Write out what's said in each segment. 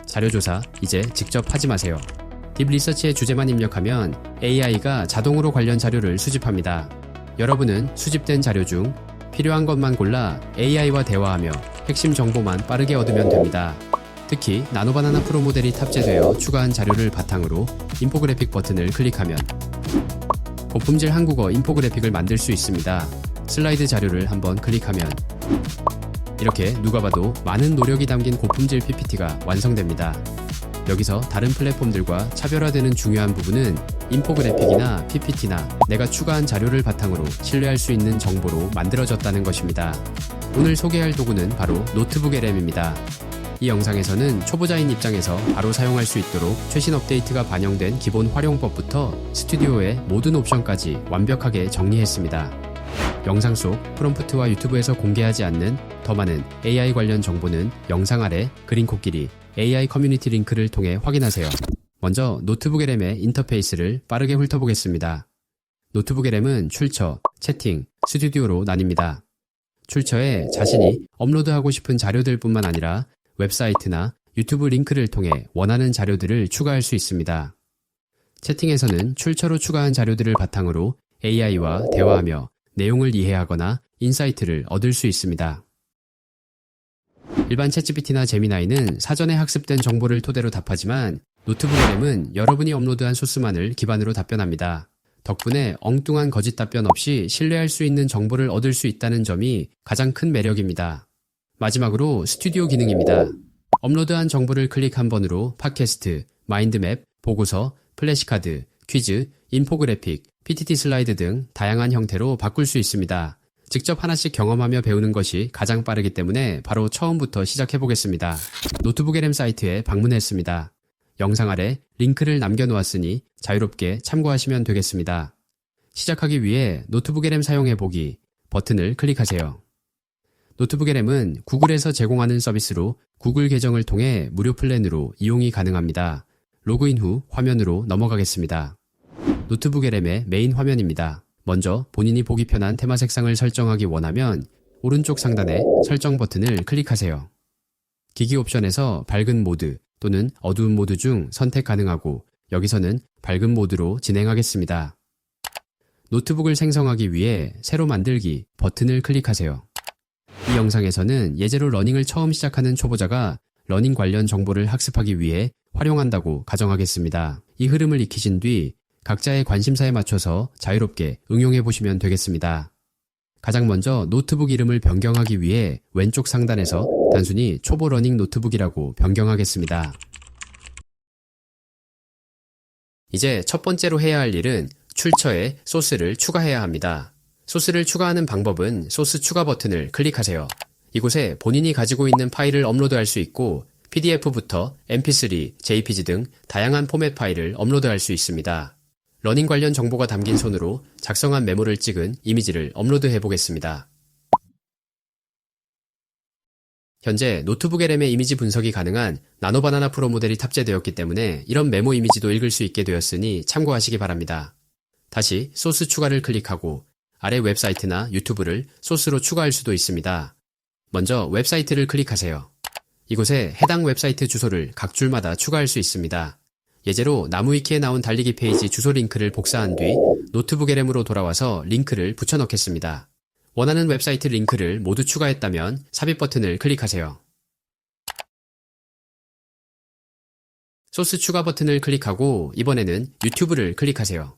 자료조사 이제 직접 하지 마세요. 딥리서치의 주제만 입력하면 AI가 자동으로 관련 자료를 수집합니다. 여러분은 수집된 자료 중 필요한 것만 골라 AI와 대화하며 핵심 정보만 빠르게 얻으면 됩니다. 특히 나노바나나 프로 모델이 탑재되어 추가한 자료를 바탕으로 인포그래픽 버튼을 클릭하면 고품질 한국어 인포그래픽을 만들 수 있습니다. 슬라이드 자료를 한번 클릭하면 이렇게 누가 봐도 많은 노력이 담긴 고품질 PPT가 완성됩니다. 여기서 다른 플랫폼들과 차별화되는 중요한 부분은 인포그래픽이나 PPT나 내가 추가한 자료를 바탕으로 신뢰할 수 있는 정보로 만들어졌다는 것입니다. 오늘 소개할 도구는 바로 노트북 LM입니다. 이 영상에서는 초보자인 입장에서 바로 사용할 수 있도록 최신 업데이트가 반영된 기본 활용법부터 스튜디오의 모든 옵션까지 완벽하게 정리했습니다. 영상 속 프롬프트와 유튜브에서 공개하지 않는 더 많은 AI 관련 정보는 영상 아래 그린 코끼리 AI 커뮤니티 링크를 통해 확인하세요. 먼저 노트북 LM의 인터페이스를 빠르게 훑어보겠습니다. 노트북 LM은 출처, 채팅, 스튜디오로 나뉩니다. 출처에 자신이 업로드하고 싶은 자료들 뿐만 아니라 웹사이트나 유튜브 링크를 통해 원하는 자료들을 추가할 수 있습니다. 채팅에서는 출처로 추가한 자료들을 바탕으로 AI와 대화하며 내용을 이해하거나 인사이트를 얻을 수 있습니다. 일반 챗GPT나 제미나이는 사전에 학습된 정보를 토대로 답하지만 노트북 LM은 여러분이 업로드한 소스만을 기반으로 답변합니다. 덕분에 엉뚱한 거짓 답변 없이 신뢰할 수 있는 정보를 얻을 수 있다는 점이 가장 큰 매력입니다. 마지막으로 스튜디오 기능입니다. 업로드한 정보를 클릭 한 번으로 팟캐스트, 마인드맵, 보고서, 플래시카드, 퀴즈, 인포그래픽, PTT 슬라이드 등 다양한 형태로 바꿀 수 있습니다. 직접 하나씩 경험하며 배우는 것이 가장 빠르기 때문에 바로 처음부터 시작해보겠습니다. 노트북 LM 사이트에 방문했습니다. 영상 아래 링크를 남겨놓았으니 자유롭게 참고하시면 되겠습니다. 시작하기 위해 노트북 LM 사용해보기 버튼을 클릭하세요. 노트북 LM은 구글에서 제공하는 서비스로 구글 계정을 통해 무료 플랜으로 이용이 가능합니다. 로그인 후 화면으로 넘어가겠습니다. 노트북 LM의 메인 화면입니다. 먼저 본인이 보기 편한 테마 색상을 설정하기 원하면 오른쪽 상단의 설정 버튼을 클릭하세요. 기기 옵션에서 밝은 모드 또는 어두운 모드 중 선택 가능하고 여기서는 밝은 모드로 진행하겠습니다. 노트북을 생성하기 위해 새로 만들기 버튼을 클릭하세요. 이 영상에서는 예제로 러닝을 처음 시작하는 초보자가 러닝 관련 정보를 학습하기 위해 활용한다고 가정하겠습니다. 이 흐름을 익히신 뒤 각자의 관심사에 맞춰서 자유롭게 응용해 보시면 되겠습니다. 가장 먼저 노트북 이름을 변경하기 위해 왼쪽 상단에서 단순히 초보 러닝 노트북이라고 변경하겠습니다. 이제 첫 번째로 해야 할 일은 출처에 소스를 추가해야 합니다. 소스를 추가하는 방법은 소스 추가 버튼을 클릭하세요. 이곳에 본인이 가지고 있는 파일을 업로드할 수 있고 PDF부터 MP3, JPG 등 다양한 포맷 파일을 업로드할 수 있습니다. 러닝 관련 정보가 담긴 손으로 작성한 메모를 찍은 이미지를 업로드해 보겠습니다. 현재 노트북 LM의 이미지 분석이 가능한 나노바나나 프로 모델이 탑재되었기 때문에 이런 메모 이미지도 읽을 수 있게 되었으니 참고하시기 바랍니다. 다시 소스 추가를 클릭하고 아래 웹사이트나 유튜브를 소스로 추가할 수도 있습니다. 먼저 웹사이트를 클릭하세요. 이곳에 해당 웹사이트 주소를 각 줄마다 추가할 수 있습니다. 예제로 나무위키에 나온 달리기 페이지 주소 링크를 복사한 뒤 노트북 LM으로 돌아와서 링크를 붙여넣겠습니다. 원하는 웹사이트 링크를 모두 추가했다면 삽입 버튼을 클릭하세요. 소스 추가 버튼을 클릭하고 이번에는 유튜브를 클릭하세요.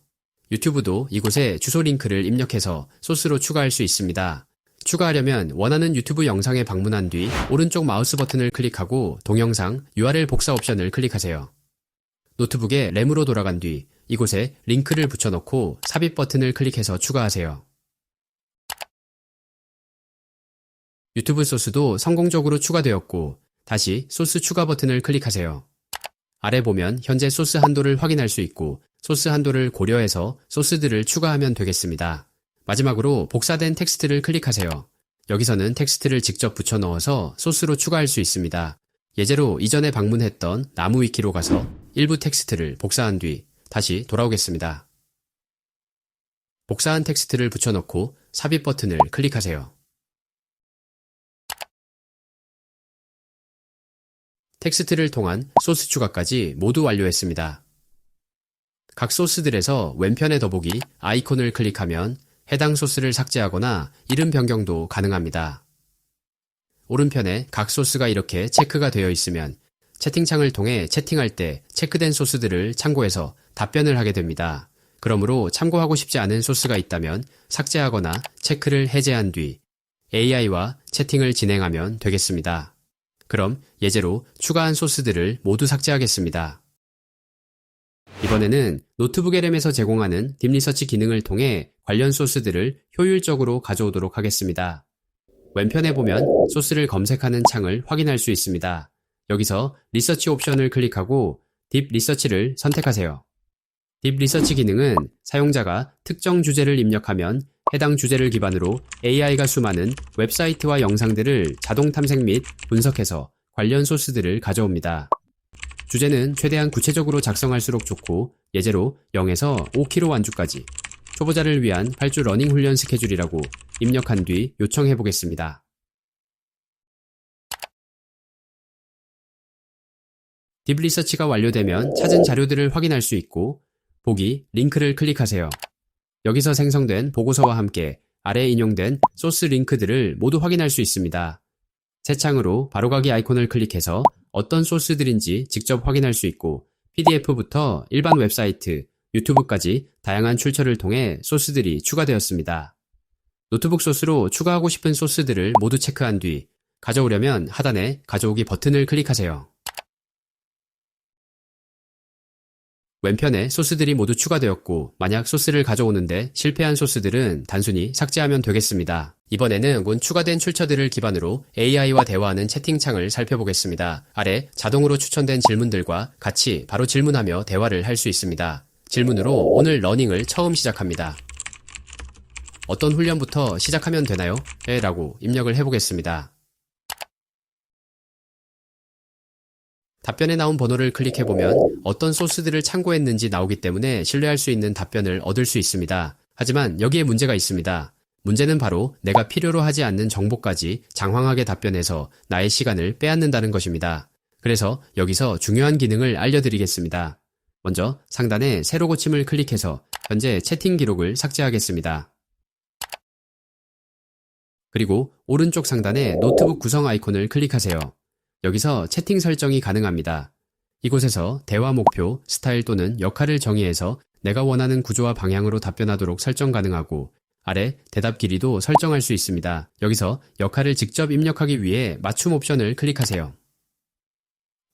유튜브도 이곳에 주소 링크를 입력해서 소스로 추가할 수 있습니다. 추가하려면 원하는 유튜브 영상에 방문한 뒤 오른쪽 마우스 버튼을 클릭하고 동영상 URL 복사 옵션을 클릭하세요. 노트북에 램으로 돌아간 뒤 이곳에 링크를 붙여넣고 삽입 버튼을 클릭해서 추가하세요. 유튜브 소스도 성공적으로 추가되었고 다시 소스 추가 버튼을 클릭하세요. 아래 보면 현재 소스 한도를 확인할 수 있고 소스 한도를 고려해서 소스들을 추가하면 되겠습니다. 마지막으로 복사된 텍스트를 클릭하세요. 여기서는 텍스트를 직접 붙여 넣어서 소스로 추가할 수 있습니다. 예제로 이전에 방문했던 나무위키로 가서 일부 텍스트를 복사한 뒤 다시 돌아오겠습니다. 복사한 텍스트를 붙여넣고 삽입 버튼을 클릭하세요. 텍스트를 통한 소스 추가까지 모두 완료했습니다. 각 소스들에서 왼편의 더보기 아이콘을 클릭하면 해당 소스를 삭제하거나 이름 변경도 가능합니다. 오른편에 각 소스가 이렇게 체크가 되어 있으면 채팅창을 통해 채팅할 때 체크된 소스들을 참고해서 답변을 하게 됩니다. 그러므로 참고하고 싶지 않은 소스가 있다면 삭제하거나 체크를 해제한 뒤 AI와 채팅을 진행하면 되겠습니다. 그럼 예제로 추가한 소스들을 모두 삭제하겠습니다. 이번에는 노트북 LM에서 제공하는 딥리서치 기능을 통해 관련 소스들을 효율적으로 가져오도록 하겠습니다. 왼편에 보면 소스를 검색하는 창을 확인할 수 있습니다. 여기서 리서치 옵션을 클릭하고 딥 리서치를 선택하세요. 딥 리서치 기능은 사용자가 특정 주제를 입력하면 해당 주제를 기반으로 AI가 수많은 웹사이트와 영상들을 자동 탐색 및 분석해서 관련 소스들을 가져옵니다. 주제는 최대한 구체적으로 작성할수록 좋고 예제로 0에서 5km 완주까지 초보자를 위한 8주 러닝 훈련 스케줄이라고 입력한 뒤 요청해 보겠습니다. 딥 리서치가 완료되면 찾은 자료들을 확인할 수 있고 보기 링크를 클릭하세요. 여기서 생성된 보고서와 함께 아래 인용된 소스 링크들을 모두 확인할 수 있습니다. 새 창으로 바로가기 아이콘을 클릭해서 어떤 소스들인지 직접 확인할 수 있고 PDF부터 일반 웹사이트, 유튜브까지 다양한 출처를 통해 소스들이 추가되었습니다. 노트북 소스로 추가하고 싶은 소스들을 모두 체크한 뒤 가져오려면 하단에 가져오기 버튼을 클릭하세요. 왼편에 소스들이 모두 추가되었고 만약 소스를 가져오는데 실패한 소스들은 단순히 삭제하면 되겠습니다. 이번에는 문 추가된 출처들을 기반으로 AI와 대화하는 채팅창을 살펴보겠습니다. 아래 자동으로 추천된 질문들과 같이 바로 질문하며 대화를 할 수 있습니다. 질문으로 오늘 러닝을 처음 시작합니다. 어떤 훈련부터 시작하면 되나요? 라고 입력을 해보겠습니다. 답변에 나온 번호를 클릭해보면 어떤 소스들을 참고했는지 나오기 때문에 신뢰할 수 있는 답변을 얻을 수 있습니다. 하지만 여기에 문제가 있습니다. 문제는 바로 내가 필요로 하지 않는 정보까지 장황하게 답변해서 나의 시간을 빼앗는다는 것입니다. 그래서 여기서 중요한 기능을 알려드리겠습니다. 먼저 상단에 새로 고침을 클릭해서 현재 채팅 기록을 삭제하겠습니다. 그리고 오른쪽 상단에 노트북 구성 아이콘을 클릭하세요. 여기서 채팅 설정이 가능합니다. 이곳에서 대화 목표, 스타일 또는 역할을 정의해서 내가 원하는 구조와 방향으로 답변하도록 설정 가능하고 아래 대답 길이도 설정할 수 있습니다. 여기서 역할을 직접 입력하기 위해 맞춤 옵션을 클릭하세요.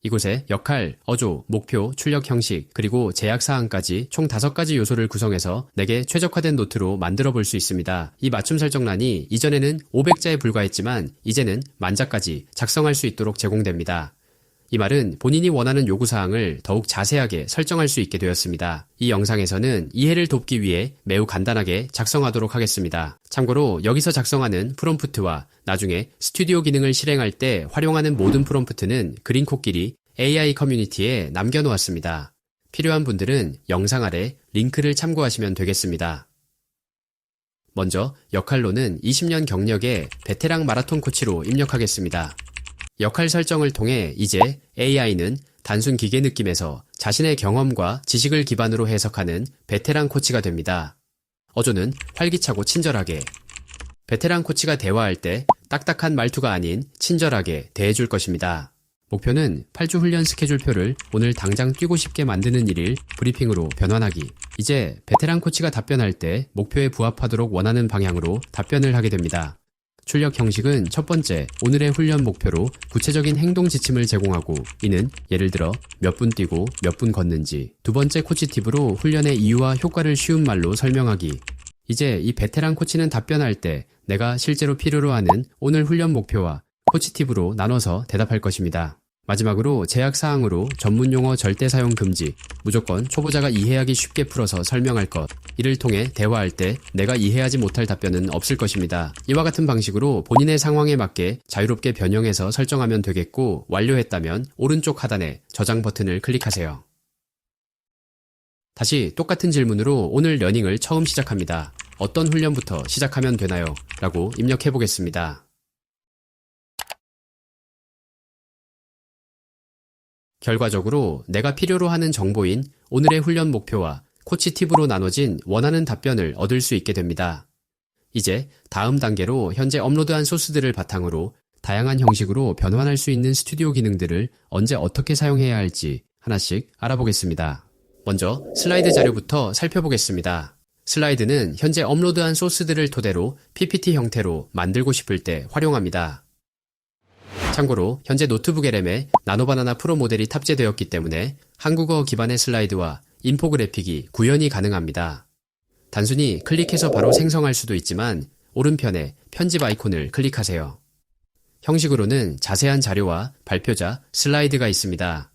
이곳에 역할, 어조, 목표, 출력 형식, 그리고 제약사항까지 총 5가지 요소를 구성해서 내게 최적화된 노트로 만들어 볼 수 있습니다. 이 맞춤 설정란이 이전에는 500자에 불과했지만 이제는 10,000자까지 작성할 수 있도록 제공됩니다. 이 말은 본인이 원하는 요구사항을 더욱 자세하게 설정할 수 있게 되었습니다. 이 영상에서는 이해를 돕기 위해 매우 간단하게 작성하도록 하겠습니다. 참고로 여기서 작성하는 프롬프트와 나중에 스튜디오 기능을 실행할 때 활용하는 모든 프롬프트는 그린 코끼리 AI 커뮤니티에 남겨놓았습니다. 필요한 분들은 영상 아래 링크를 참고하시면 되겠습니다. 먼저 역할로는 20년 경력의 베테랑 마라톤 코치로 입력하겠습니다. 역할 설정을 통해 이제 AI는 단순 기계 느낌에서 자신의 경험과 지식을 기반으로 해석하는 베테랑 코치가 됩니다. 어조는 활기차고 친절하게. 베테랑 코치가 대화할 때 딱딱한 말투가 아닌 친절하게 대해줄 것입니다. 목표는 8주 훈련 스케줄표를 오늘 당장 뛰고 싶게 만드는 1일 브리핑으로 변환하기. 이제 베테랑 코치가 답변할 때 목표에 부합하도록 원하는 방향으로 답변을 하게 됩니다. 출력 형식은 첫 번째, 오늘의 훈련 목표로 구체적인 행동 지침을 제공하고 이는 예를 들어 몇 분 뛰고 몇 분 걷는지. 두 번째 코치 팁으로 훈련의 이유와 효과를 쉬운 말로 설명하기. 이제 이 베테랑 코치는 답변할 때 내가 실제로 필요로 하는 오늘 훈련 목표와 코치 팁으로 나눠서 대답할 것입니다. 마지막으로 제약사항으로 전문용어 절대 사용 금지, 무조건 초보자가 이해하기 쉽게 풀어서 설명할 것. 이를 통해 대화할 때 내가 이해하지 못할 답변은 없을 것입니다. 이와 같은 방식으로 본인의 상황에 맞게 자유롭게 변형해서 설정하면 되겠고 완료했다면 오른쪽 하단에 저장 버튼을 클릭하세요. 다시 똑같은 질문으로 오늘 러닝을 처음 시작합니다. 어떤 훈련부터 시작하면 되나요? 라고 입력해 보겠습니다. 결과적으로 내가 필요로 하는 정보인 오늘의 훈련 목표와 코치 팁으로 나눠진 원하는 답변을 얻을 수 있게 됩니다. 이제 다음 단계로 현재 업로드한 소스들을 바탕으로 다양한 형식으로 변환할 수 있는 스튜디오 기능들을 언제 어떻게 사용해야 할지 하나씩 알아보겠습니다. 먼저 슬라이드 자료부터 살펴보겠습니다. 슬라이드는 현재 업로드한 소스들을 토대로 PPT 형태로 만들고 싶을 때 활용합니다. 참고로 현재 노트북 LM에 나노바나나 프로 모델이 탑재되었기 때문에 한국어 기반의 슬라이드와 인포그래픽이 구현이 가능합니다. 단순히 클릭해서 바로 생성할 수도 있지만 오른편에 편집 아이콘을 클릭하세요. 형식으로는 자세한 자료와 발표자, 슬라이드가 있습니다.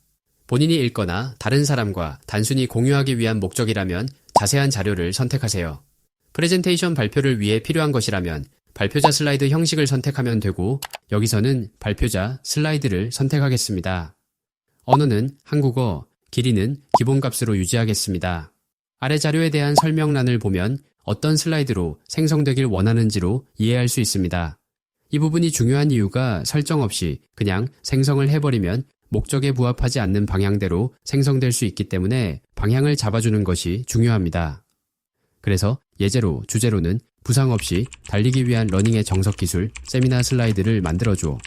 본인이 읽거나 다른 사람과 단순히 공유하기 위한 목적이라면 자세한 자료를 선택하세요. 프레젠테이션 발표를 위해 필요한 것이라면 발표자 슬라이드 형식을 선택하면 되고 여기서는 발표자 슬라이드를 선택하겠습니다. 언어는 한국어, 길이는 기본값으로 유지하겠습니다. 아래 자료에 대한 설명란을 보면 어떤 슬라이드로 생성되길 원하는지로 이해할 수 있습니다. 이 부분이 중요한 이유가 설정 없이 그냥 생성을 해버리면 목적에 부합하지 않는 방향대로 생성될 수 있기 때문에 방향을 잡아주는 것이 중요합니다. 그래서 예제로 주제로는 부상 없이 달리기 위한 러닝의 정석 기술 세미나 슬라이드를 만들어줘.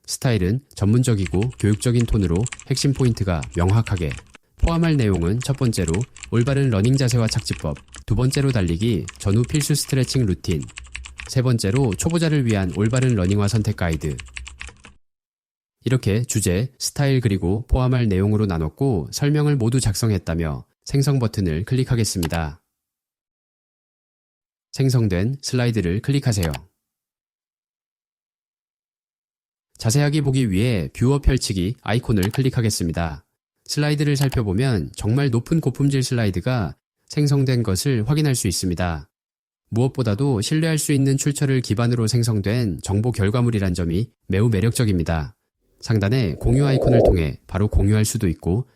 스타일은 전문적이고 교육적인 톤으로 핵심 포인트가 명확하게. 포함할 내용은 첫 번째로 올바른 러닝 자세와 착지법, 두 번째로 달리기 전후 필수 스트레칭 루틴, 세 번째로 초보자를 위한 올바른 러닝화 선택 가이드. 이렇게 주제, 스타일 그리고 포함할 내용으로 나눴고 설명을 모두 작성했다며 생성 버튼을 클릭하겠습니다. 생성된 슬라이드를 클릭하세요. 자세하게 보기 위해 뷰어 펼치기 아이콘을 클릭하겠습니다. 슬라이드를 살펴보면 정말 높은 고품질 슬라이드가 생성된 것을 확인할 수 있습니다. 무엇보다도 신뢰할 수 있는 출처를 기반으로 생성된 정보 결과물이란 점이 매우 매력적입니다. 상단에 공유 아이콘을 통해 바로 공유할 수도 있고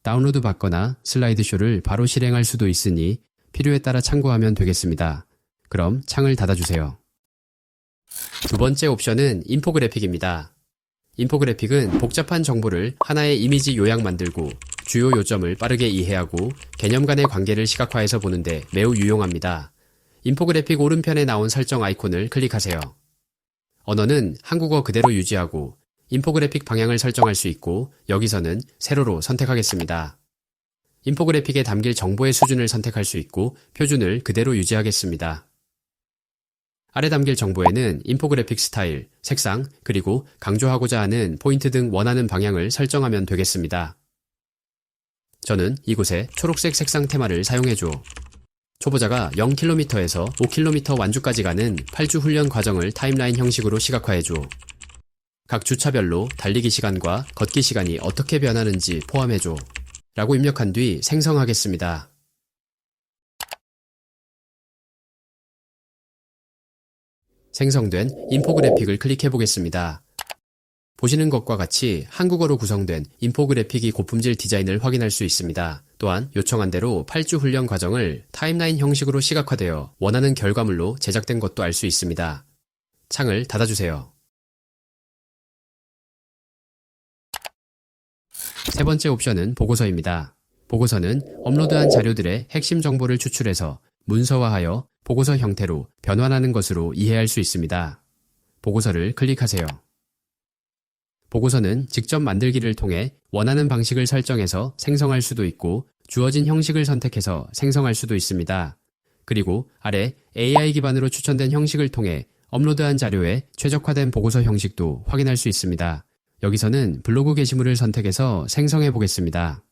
다운로드 받거나 슬라이드쇼를 바로 실행할 수도 있으니 필요에 따라 참고하면 되겠습니다. 그럼 창을 닫아주세요. 두 번째 옵션은 인포그래픽입니다. 인포그래픽은 복잡한 정보를 하나의 이미지 요약 만들고 주요 요점을 빠르게 이해하고 개념 간의 관계를 시각화해서 보는데 매우 유용합니다. 인포그래픽 오른편에 나온 설정 아이콘을 클릭하세요. 언어는 한국어 그대로 유지하고 인포그래픽 방향을 설정할 수 있고 여기서는 세로로 선택하겠습니다. 인포그래픽에 담길 정보의 수준을 선택할 수 있고 표준을 그대로 유지하겠습니다. 아래 담길 정보에는 인포그래픽 스타일, 색상, 그리고 강조하고자 하는 포인트 등 원하는 방향을 설정하면 되겠습니다. 저는 이곳에 초록색 색상 테마를 사용해줘. 초보자가 0km에서 5km 완주까지 가는 8주 훈련 과정을 타임라인 형식으로 시각화해줘. 각 주차별로 달리기 시간과 걷기 시간이 어떻게 변하는지 포함해줘. 라고 입력한 뒤 생성하겠습니다. 생성된 인포그래픽을 클릭해 보겠습니다. 보시는 것과 같이 한국어로 구성된 인포그래픽이 고품질 디자인을 확인할 수 있습니다. 또한 요청한 대로 8주 훈련 과정을 타임라인 형식으로 시각화되어 원하는 결과물로 제작된 것도 알 수 있습니다. 창을 닫아주세요. 세 번째 옵션은 보고서입니다. 보고서는 업로드한 자료들의 핵심 정보를 추출해서 문서화하여 보고서 형태로 변환하는 것으로 이해할 수 있습니다. 보고서를 클릭하세요. 보고서는 직접 만들기를 통해 원하는 방식을 설정해서 생성할 수도 있고 주어진 형식을 선택해서 생성할 수도 있습니다. 그리고 아래 AI 기반으로 추천된 형식을 통해 업로드한 자료에 최적화된 보고서 형식도 확인할 수 있습니다. 여기서는 블로그 게시물을 선택해서 생성해 보겠습니다.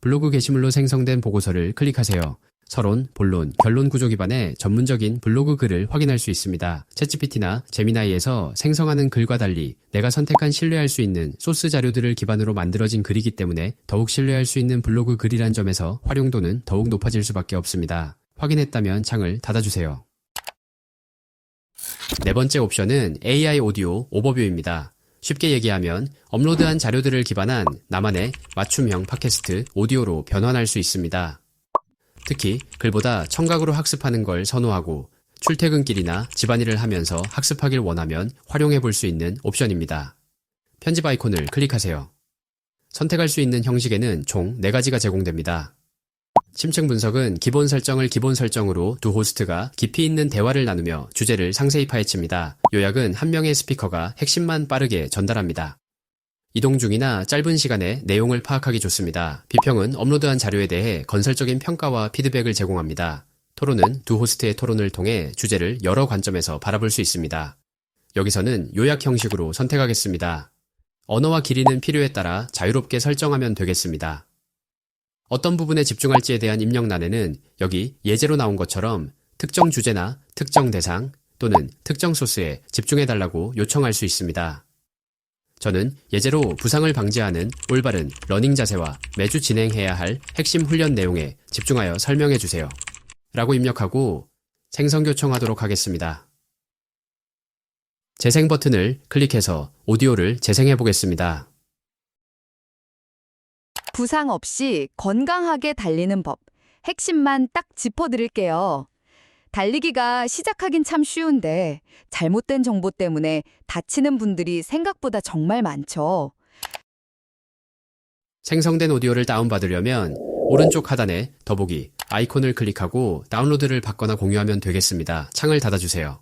블로그 게시물로 생성된 보고서를 클릭하세요. 서론, 본론, 결론 구조 기반의 전문적인 블로그 글을 확인할 수 있습니다. 챗GPT나 제미나이에서 생성하는 글과 달리 내가 선택한 신뢰할 수 있는 소스 자료들을 기반으로 만들어진 글이기 때문에 더욱 신뢰할 수 있는 블로그 글이란 점에서 활용도는 더욱 높아질 수밖에 없습니다. 확인했다면 창을 닫아주세요. 네 번째 옵션은 AI 오디오 오버뷰입니다. 쉽게 얘기하면 업로드한 자료들을 기반한 나만의 맞춤형 팟캐스트 오디오로 변환할 수 있습니다. 특히 글보다 청각으로 학습하는 걸 선호하고 출퇴근길이나 집안일을 하면서 학습하길 원하면 활용해 볼 수 있는 옵션입니다. 편집 아이콘을 클릭하세요. 선택할 수 있는 형식에는 총 4가지가 제공됩니다. 심층 분석은 기본 설정을 기본 설정으로 두 호스트가 깊이 있는 대화를 나누며 주제를 상세히 파헤칩니다. 요약은 한 명의 스피커가 핵심만 빠르게 전달합니다. 이동 중이나 짧은 시간에 내용을 파악하기 좋습니다. 비평은 업로드한 자료에 대해 건설적인 평가와 피드백을 제공합니다. 토론은 두 호스트의 토론을 통해 주제를 여러 관점에서 바라볼 수 있습니다. 여기서는 요약 형식으로 선택하겠습니다. 언어와 길이는 필요에 따라 자유롭게 설정하면 되겠습니다. 어떤 부분에 집중할지에 대한 입력란에는 여기 예제로 나온 것처럼 특정 주제나 특정 대상 또는 특정 소스에 집중해달라고 요청할 수 있습니다. 저는 예제로 부상을 방지하는 올바른 러닝 자세와 매주 진행해야 할 핵심 훈련 내용에 집중하여 설명해주세요. 라고 입력하고 생성 요청하도록 하겠습니다. 재생 버튼을 클릭해서 오디오를 재생해 보겠습니다. 부상 없이 건강하게 달리는 법, 핵심만 딱 짚어드릴게요. 달리기가 시작하긴 참 쉬운데 잘못된 정보 때문에 다치는 분들이 생각보다 정말 많죠. 생성된 오디오를 다운받으려면 오른쪽 하단에 더보기 아이콘을 클릭하고 다운로드를 받거나 공유하면 되겠습니다. 창을 닫아주세요.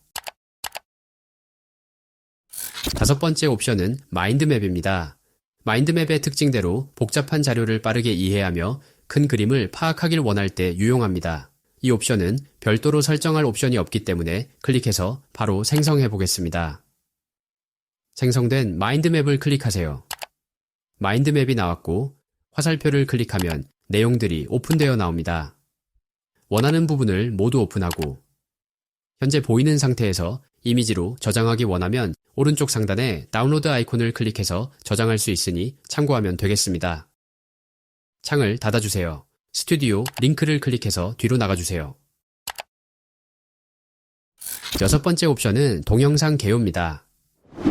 5번째 옵션은 마인드맵입니다. 마인드맵의 특징대로 복잡한 자료를 빠르게 이해하며 큰 그림을 파악하길 원할 때 유용합니다. 이 옵션은 별도로 설정할 옵션이 없기 때문에 클릭해서 바로 생성해 보겠습니다. 생성된 마인드맵을 클릭하세요. 마인드맵이 나왔고 화살표를 클릭하면 내용들이 오픈되어 나옵니다. 원하는 부분을 모두 오픈하고 현재 보이는 상태에서 이미지로 저장하기 원하면 오른쪽 상단에 다운로드 아이콘을 클릭해서 저장할 수 있으니 참고하면 되겠습니다. 창을 닫아주세요. 스튜디오 링크를 클릭해서 뒤로 나가주세요. 6번째 옵션은 동영상 개요입니다.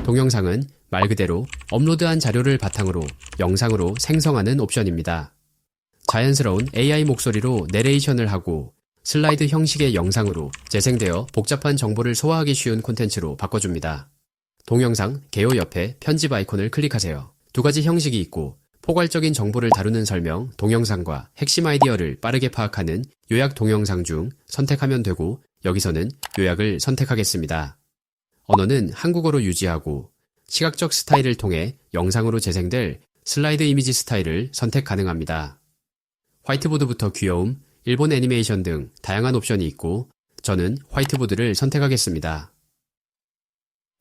동영상은 말 그대로 업로드한 자료를 바탕으로 영상으로 생성하는 옵션입니다. 자연스러운 AI 목소리로 내레이션을 하고 슬라이드 형식의 영상으로 재생되어 복잡한 정보를 소화하기 쉬운 콘텐츠로 바꿔줍니다. 동영상 개요 옆에 편집 아이콘을 클릭하세요. 2가지 형식이 있고 포괄적인 정보를 다루는 설명, 동영상과 핵심 아이디어를 빠르게 파악하는 요약 동영상 중 선택하면 되고 여기서는 요약을 선택하겠습니다. 언어는 한국어로 유지하고 시각적 스타일을 통해 영상으로 재생될 슬라이드 이미지 스타일을 선택 가능합니다. 화이트보드부터 귀여움, 일본 애니메이션 등 다양한 옵션이 있고 저는 화이트보드를 선택하겠습니다.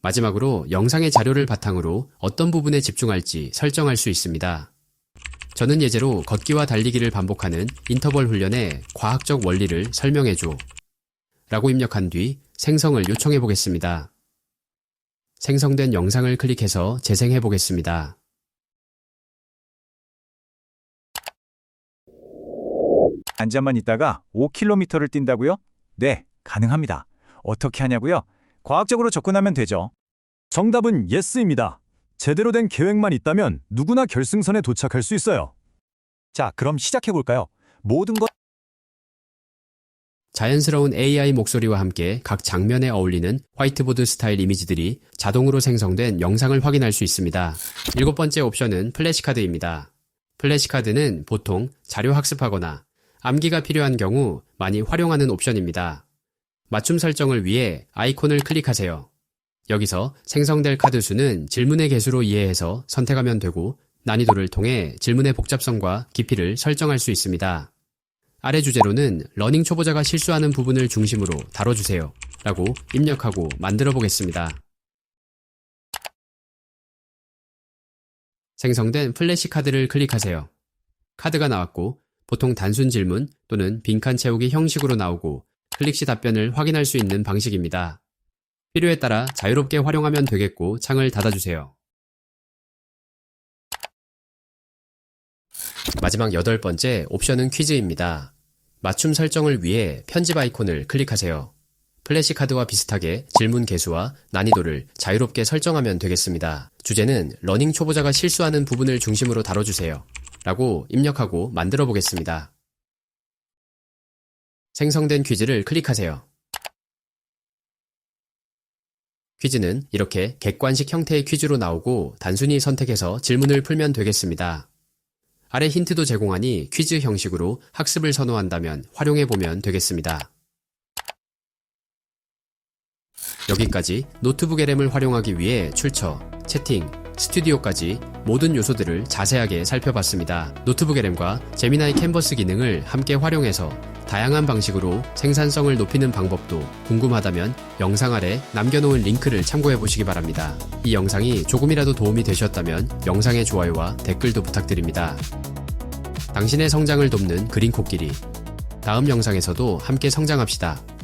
마지막으로 영상의 자료를 바탕으로 어떤 부분에 집중할지 설정할 수 있습니다. 저는 예제로 걷기와 달리기를 반복하는 인터벌 훈련의 과학적 원리를 설명해줘 라고 입력한 뒤 생성을 요청해 보겠습니다. 생성된 영상을 클릭해서 재생해 보겠습니다. 앉아만 있다가 5km를 뛴다고요? 네, 가능합니다. 어떻게 하냐고요? 과학적으로 접근하면 되죠. 정답은 예스입니다. 제대로 된 계획만 있다면 누구나 결승선에 도착할 수 있어요. 자, 그럼 시작해볼까요? 모든 것 자연스러운 AI 목소리와 함께 각 장면에 어울리는 화이트보드 스타일 이미지들이 자동으로 생성된 영상을 확인할 수 있습니다. 7번째 옵션은 플래시카드입니다. 플래시카드는 보통 자료 학습하거나 암기가 필요한 경우 많이 활용하는 옵션입니다. 맞춤 설정을 위해 아이콘을 클릭하세요. 여기서 생성될 카드 수는 질문의 개수로 이해해서 선택하면 되고 난이도를 통해 질문의 복잡성과 깊이를 설정할 수 있습니다. 아래 주제로는 러닝 초보자가 실수하는 부분을 중심으로 다뤄주세요 라고 입력하고 만들어 보겠습니다. 생성된 플래시 카드를 클릭하세요. 카드가 나왔고 보통 단순 질문 또는 빈칸 채우기 형식으로 나오고 클릭 시 답변을 확인할 수 있는 방식입니다. 필요에 따라 자유롭게 활용하면 되겠고 창을 닫아주세요. 마지막 8번째 옵션은 퀴즈입니다. 맞춤 설정을 위해 편집 아이콘을 클릭하세요. 플래시카드와 비슷하게 질문 개수와 난이도를 자유롭게 설정하면 되겠습니다. 주제는 러닝 초보자가 실수하는 부분을 중심으로 다뤄주세요 라고 입력하고 만들어 보겠습니다. 생성된 퀴즈를 클릭하세요. 퀴즈는 이렇게 객관식 형태의 퀴즈로 나오고 단순히 선택해서 질문을 풀면 되겠습니다. 아래 힌트도 제공하니 퀴즈 형식으로 학습을 선호한다면 활용해보면 되겠습니다. 여기까지 노트북 LM을 활용하기 위해 출처, 채팅, 스튜디오까지 모든 요소들을 자세하게 살펴봤습니다. 노트북 LM과 제미나이 캔버스 기능을 함께 활용해서 다양한 방식으로 생산성을 높이는 방법도 궁금하다면 영상 아래 남겨놓은 링크를 참고해 보시기 바랍니다. 이 영상이 조금이라도 도움이 되셨다면 영상의 좋아요와 댓글도 부탁드립니다. 당신의 성장을 돕는 그린 코끼리. 다음 영상에서도 함께 성장합시다.